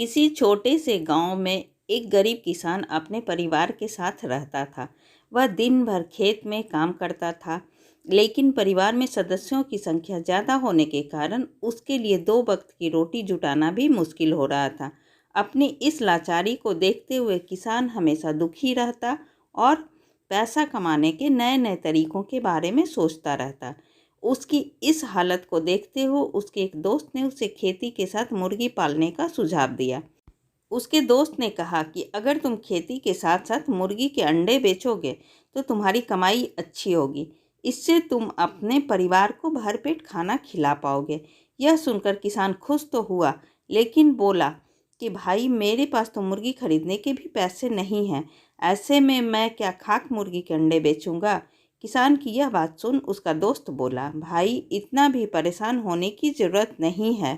किसी छोटे से गांव में एक गरीब किसान अपने परिवार के साथ रहता था। वह दिन भर खेत में काम करता था, लेकिन परिवार में सदस्यों की संख्या ज़्यादा होने के कारण उसके लिए 2 वक्त की रोटी जुटाना भी मुश्किल हो रहा था। अपनी इस लाचारी को देखते हुए किसान हमेशा दुखी रहता और पैसा कमाने के नए नए तरीकों के बारे में सोचता रहता। उसकी इस हालत को देखते हुए उसके एक दोस्त ने उसे खेती के साथ मुर्गी पालने का सुझाव दिया। उसके दोस्त ने कहा कि अगर तुम खेती के साथ साथ मुर्गी के अंडे बेचोगे तो तुम्हारी कमाई अच्छी होगी। इससे तुम अपने परिवार को भरपेट खाना खिला पाओगे। यह सुनकर किसान खुश तो हुआ, लेकिन बोला कि भाई, मेरे पास तो मुर्गी खरीदने के भी पैसे नहीं हैं। ऐसे में मैं क्या खाक मुर्गी के अंडे बेचूंगा। किसान की यह बात सुन उसका दोस्त बोला, भाई, इतना भी परेशान होने की ज़रूरत नहीं है।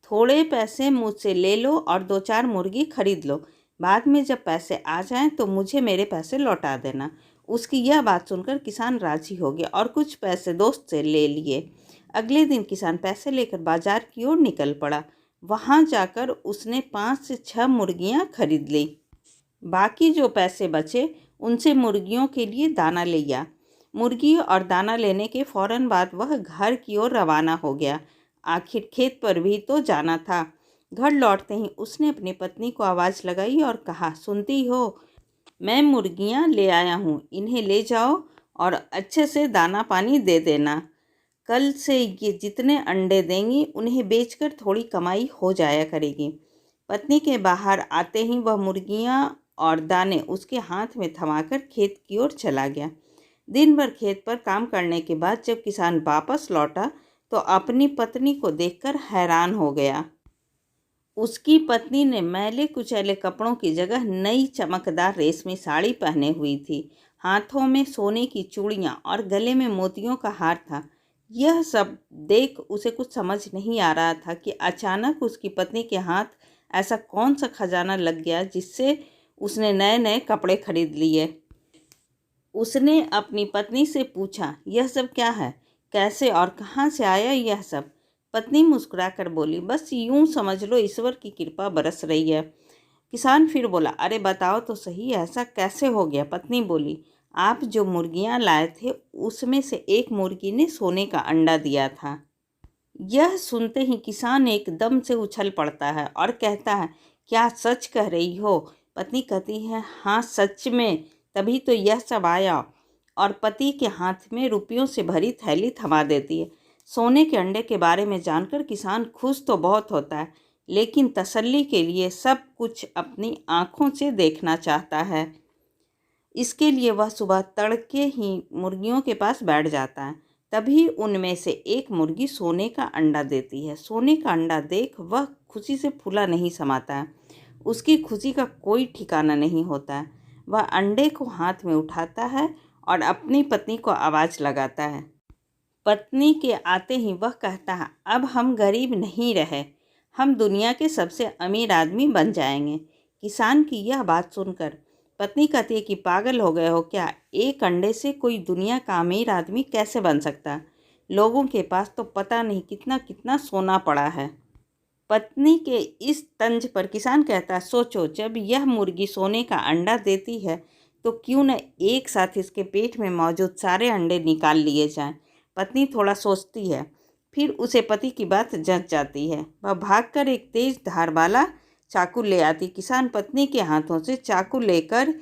थोड़े पैसे मुझसे ले लो और 2-4 मुर्गी खरीद लो। बाद में जब पैसे आ जाएं तो मुझे मेरे पैसे लौटा देना। उसकी यह बात सुनकर किसान राजी हो गया और कुछ पैसे दोस्त से ले लिए। अगले दिन किसान पैसे लेकर बाजार की ओर निकल पड़ा। वहां जाकर उसने 5 से 6 मुर्गियां खरीद ली। बाकी जो पैसे बचे उनसे मुर्गियों के लिए दाना लिया। मुर्गी और दाना लेने के फौरन बाद वह घर की ओर रवाना हो गया। आखिर खेत पर भी तो जाना था। घर लौटते ही उसने अपनी पत्नी को आवाज़ लगाई और कहा, सुनती हो, मैं मुर्गियां ले आया हूँ, इन्हें ले जाओ और अच्छे से दाना पानी दे देना। कल से ये जितने अंडे देंगी उन्हें बेचकर थोड़ी कमाई हो जाया करेगी। पत्नी के बाहर आते ही वह मुर्गियां और दाने उसके हाथ में थमाकर खेत की ओर चला गया। दिन भर खेत पर काम करने के बाद जब किसान वापस लौटा तो अपनी पत्नी को देखकर हैरान हो गया। उसकी पत्नी ने मैले कुचैले कपड़ों की जगह नई चमकदार रेशमी साड़ी पहने हुई थी। हाथों में सोने की चूड़ियां और गले में मोतियों का हार था। यह सब देख उसे कुछ समझ नहीं आ रहा था कि अचानक उसकी पत्नी के हाथ ऐसा कौन सा खजाना लग गया जिससे उसने नए नए कपड़े खरीद लिए। उसने अपनी पत्नी से पूछा, यह सब क्या है? कैसे और कहाँ से आया यह सब? पत्नी मुस्कुराकर बोली, बस यूं समझ लो, ईश्वर की कृपा बरस रही है। किसान फिर बोला, अरे बताओ तो सही, ऐसा कैसे हो गया? पत्नी बोली, आप जो मुर्गियां लाए थे उसमें से एक मुर्गी ने सोने का अंडा दिया था। यह सुनते ही किसान एकदम से उछल पड़ता है और कहता है, क्या सच कह रही हो? पत्नी कहती है, हाँ सच में, तभी तो यह सब आया। और पति के हाथ में रुपयों से भरी थैली थमा देती है। सोने के अंडे के बारे में जानकर किसान खुश तो बहुत होता है, लेकिन तसल्ली के लिए सब कुछ अपनी आंखों से देखना चाहता है। इसके लिए वह सुबह तड़के ही मुर्गियों के पास बैठ जाता है। तभी उनमें से एक मुर्गी सोने का अंडा देती है। सोने का अंडा देख वह खुशी से फूला नहीं समाता है। उसकी खुशी का कोई ठिकाना नहीं होता है। वह अंडे को हाथ में उठाता है और अपनी पत्नी को आवाज़ लगाता है। पत्नी के आते ही वह कहता है, अब हम गरीब नहीं रहे, हम दुनिया के सबसे अमीर आदमी बन जाएंगे। किसान की यह बात सुनकर पत्नी कहती है कि पागल हो गए हो क्या? एक अंडे से कोई दुनिया का अमीर आदमी कैसे बन सकता? लोगों के पास तो पता नहीं कितना कितना सोना पड़ा है। पत्नी के इस तंज पर किसान कहता है, सोचो, जब यह मुर्गी सोने का अंडा देती है तो क्यों न एक साथ इसके पेट में मौजूद सारे अंडे निकाल लिए जाएं। पत्नी थोड़ा सोचती है, फिर उसे पति की बात जंच जाती है। वह भागकर एक तेज धार वाला चाकू ले आती। किसान पत्नी के हाथों से चाकू लेकर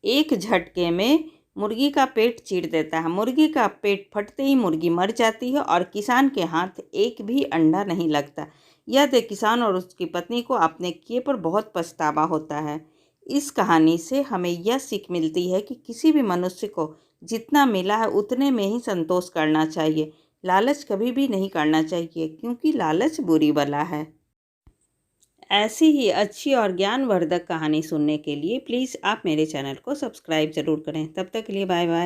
एक झटके में मुर्गी का पेट चीर देता है। मुर्गी का पेट फटते ही मुर्गी मर जाती है और किसान के हाथ एक भी अंडा नहीं लगता। यह देख किसान और उसकी पत्नी को अपने किए पर बहुत पछतावा होता है। इस कहानी से हमें यह सीख मिलती है कि किसी भी मनुष्य को जितना मिला है उतने में ही संतोष करना चाहिए। लालच कभी भी नहीं करना चाहिए, क्योंकि लालच बुरी बला है। ऐसी ही अच्छी और ज्ञानवर्धक कहानी सुनने के लिए प्लीज़ आप मेरे चैनल को सब्सक्राइब ज़रूर करें। तब तक के लिए बाय बाय।